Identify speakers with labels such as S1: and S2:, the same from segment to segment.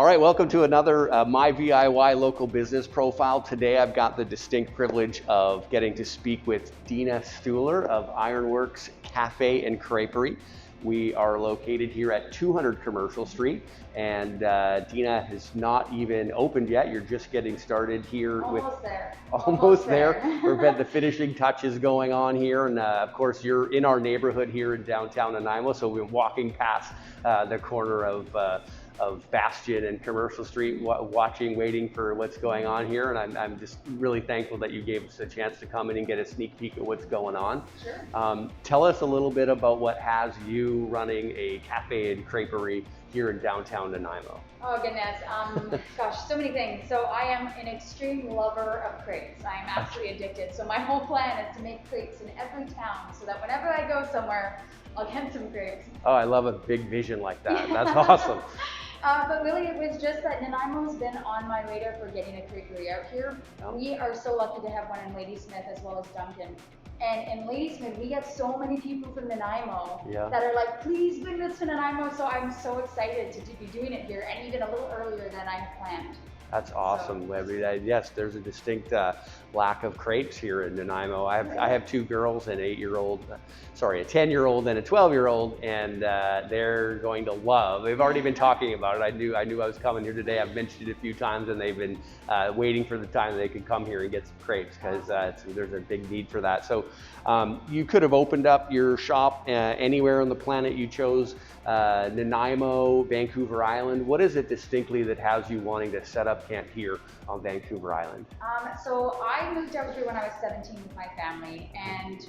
S1: All right, welcome to another My VIY Local Business Profile. Today I've got the distinct privilege of getting to speak with Dina of Ironworks Cafe and Creperie. We are located here at 200 Commercial Street, and Dina has not even opened yet. You're just getting started here. Almost there. We've got the finishing touches going on here, and of course you're in our neighborhood here in downtown Nanaimo, so we're walking past the corner of Bastion and Commercial Street, waiting for what's going on here. And I'm just really thankful that you gave us a chance to come in and get a sneak peek at what's going on.
S2: Sure.
S1: Tell us a little bit about what has you running a cafe and creperie here in downtown Nanaimo.
S2: Oh goodness, gosh, so many things. So I am an extreme lover of crepes. I am absolutely addicted. So my whole plan is to make crepes in every town so that whenever I go somewhere, I'll get some crepes.
S1: Oh, I love a big vision like that. That's awesome.
S2: But really, it was just that Nanaimo's been on my radar for getting a creperie out here.
S1: Oh.
S2: We are so lucky to have one in Ladysmith as well as Duncan. And in Ladysmith, we get so many people from Nanaimo that are like, please bring this to Nanaimo. So I'm so excited to be doing it here, and even a little earlier than I planned.
S1: That's awesome. So, I mean, yes, there's a distinct lack of crepes here in Nanaimo. I have two girls, an 8-year-old, sorry, a 10-year-old and a 12-year-old, and they're going to love. They've already been talking about it. I knew I was coming here today. I've mentioned it a few times, and they've been waiting for the time they could come here and get some crepes because there's a big need for that. So you could have opened up your shop anywhere on the planet you chose. Nanaimo, Vancouver Island. What is it distinctly that has you wanting to set up camp here on Vancouver Island?
S2: So I moved out here when I was 17 with my family, and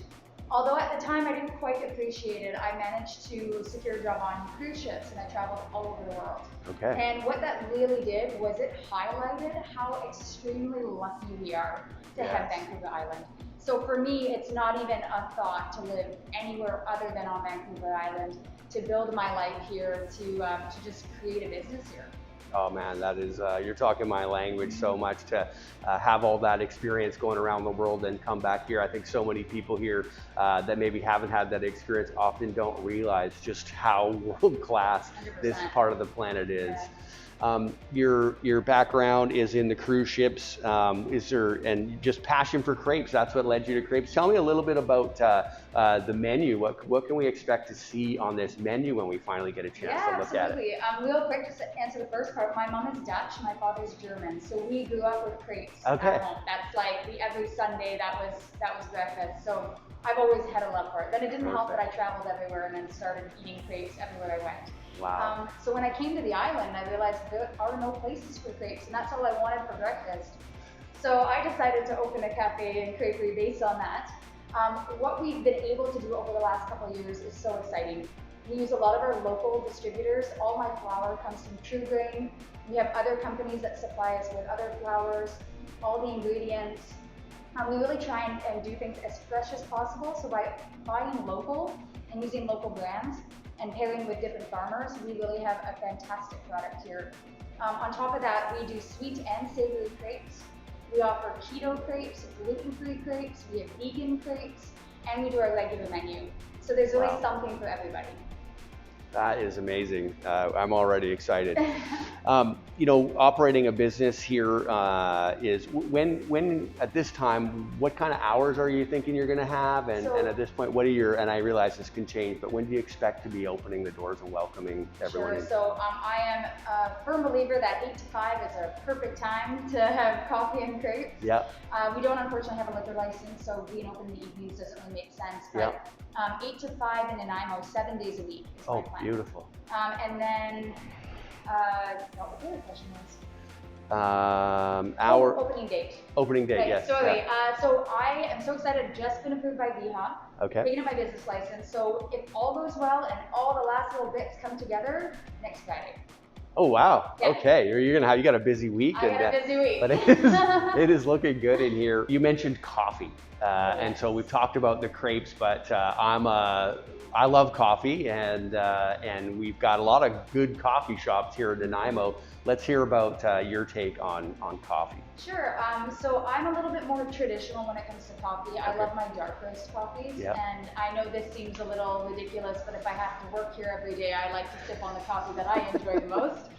S2: although at the time I didn't quite appreciate it, I managed to secure a job on cruise ships, and I traveled all over the world.
S1: Okay.
S2: And what that really did was it highlighted how extremely lucky we are to have Vancouver Island. So for me, it's not even a thought to live anywhere other than on Vancouver Island, to build my life here, to just create a business here.
S1: Oh man, that is, you're talking my language so much to have all that experience going around the world and come back here. I think so many people here that maybe haven't had that experience often don't realize just how world-class
S2: 100%.
S1: this part of the planet is. Your background is in the cruise ships. And just passion for crepes, that's what led you to crepes. Tell me a little bit about the menu. What can we expect to see on this menu when we finally get a chance to look at it?
S2: Real quick, just to answer the first part, my mom is Dutch, my father's German, so we grew up with crepes
S1: at
S2: home. That's like every Sunday that was breakfast. So I've always had a love for it. Then it didn't help that I traveled everywhere and then started eating crepes everywhere I went.
S1: Wow.
S2: So when I came to the island, I realized there are no places for crepes, and that's all I wanted for breakfast. So I decided to open a cafe and creperie based on that. What we've been able to do over the last couple of years is so exciting. We use a lot of our local distributors. All my flour comes from True Grain. We have other companies that supply us with other flours, all the ingredients. We really try and do things as fresh as possible. So by buying local and using local brands and pairing with different farmers, we really have a fantastic product here. On top of that, we do sweet and savory crepes. We offer keto crepes, gluten-free crepes, we have vegan crepes, and we do our regular menu. So there's really something for everybody.
S1: That is amazing. I'm already excited. Operating a business here is when at this time, what kind of hours are you thinking you're going to have? And at this point, what are your, and I realize this can change, but when do you expect to be opening the doors and welcoming everyone?
S2: Sure. So I am a firm believer that 8 to 5 is a perfect time to have coffee and crepes.
S1: Yep.
S2: We don't unfortunately have a liquor license, so being open in the evenings doesn't really make sense. But 8 to 5 in Nanaimo, 7 days a week is my plan.
S1: Beautiful.
S2: And then, what the other question was?
S1: Our
S2: opening date.
S1: Opening date,
S2: Okay,
S1: yes.
S2: Sorry. So I am so excited. I've just been approved by VHA.
S1: Okay.
S2: Picking up my business license. So if all goes well and all the last little bits come together, next Friday.
S1: Oh wow.
S2: Yeah.
S1: Okay, you got a busy week.
S2: I got a busy week.
S1: But it is looking good in here. You mentioned coffee, and so we've talked about the crepes, but I love coffee, and we've got a lot of good coffee shops here in Nanaimo. Let's hear about your take on coffee.
S2: Sure. So I'm a little bit more traditional when it comes to coffee. I
S1: Okay.
S2: love my dark roast coffees,
S1: Yeah.
S2: and I know this seems a little ridiculous, but if I have to work here every day, I like to sip on the coffee that I enjoy the most.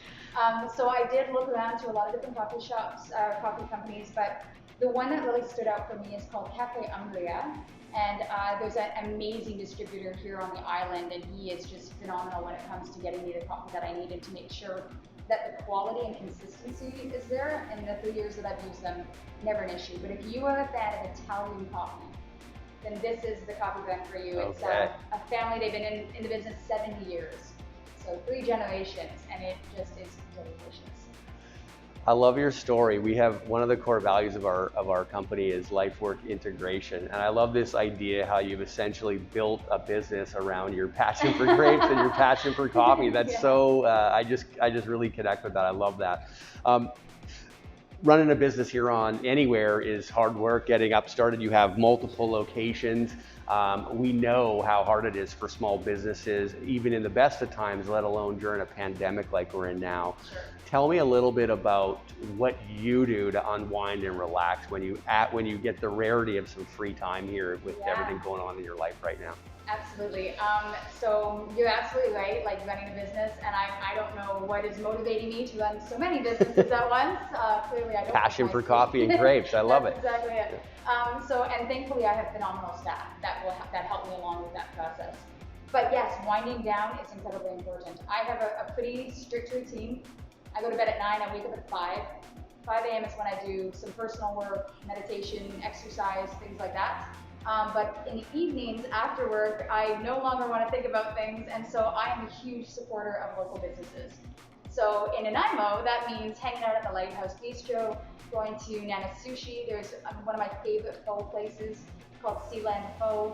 S2: So I did look around to a lot of different coffee shops, coffee companies, but the one that really stood out for me is called Cafe Umbria. And there's an amazing distributor here on the island, and he is just phenomenal when it comes to getting me the coffee that I need and to make sure that the quality and consistency is there. And the 3 years that I've used them, never an issue. But if you are a fan of Italian coffee, then this is the coffee blend for you. It's
S1: Okay.
S2: a family, they've been in the business 70 years. So 3 generations, and it just is delicious.
S1: I love your story. We have one of the core values of our company is life work integration, and I love this idea how you've essentially built a business around your passion for grapes and your passion for coffee. That's
S2: Yeah.
S1: so I just really connect with that. I love that. Running a business here on anywhere is hard work. Getting up started, you have multiple locations. We know how hard it is for small businesses, even in the best of times, let alone during a pandemic like we're in now.
S2: Sure.
S1: Tell me a little bit about what you do to unwind and relax when you get the rarity of some free time here with everything going on in your life right now.
S2: Absolutely. So you're absolutely right, like running a business, and I don't know what is motivating me to run so many businesses at once. Clearly, I don't.
S1: Passion for coffee and grapes. I love it.
S2: That's exactly it. And thankfully, I have phenomenal staff that help me along with that process. But yes, winding down is incredibly important. I have a pretty strict routine. I go to bed at 9, I wake up at 5. 5 a.m. is when I do some personal work, meditation, exercise, things like that. But in the evenings after work, I no longer want to think about things, and so I am a huge supporter of local businesses. So in Nanaimo, that means hanging out at the Lighthouse Bistro, going to Nana Sushi. There's one of my favorite pho places called Sealand Pho.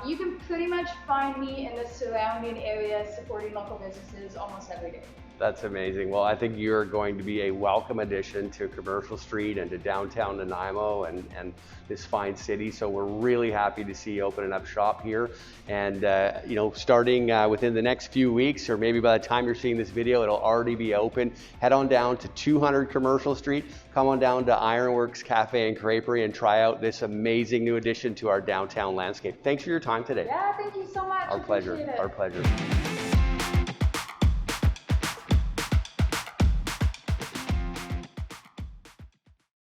S2: You can pretty much find me in the surrounding areas supporting local businesses almost every day.
S1: That's amazing. Well, I think you're going to be a welcome addition to Commercial Street and to downtown Nanaimo and this fine city. So we're really happy to see you opening up shop here. And starting within the next few weeks, or maybe by the time you're seeing this video, it'll already be open. Head on down to 200 Commercial Street. Come on down to Ironworks Cafe and Creperie and try out this amazing new addition to our downtown landscape. Thanks for your time today.
S2: Yeah, thank you so much.
S1: Our pleasure.
S2: Appreciate it.
S1: Our pleasure.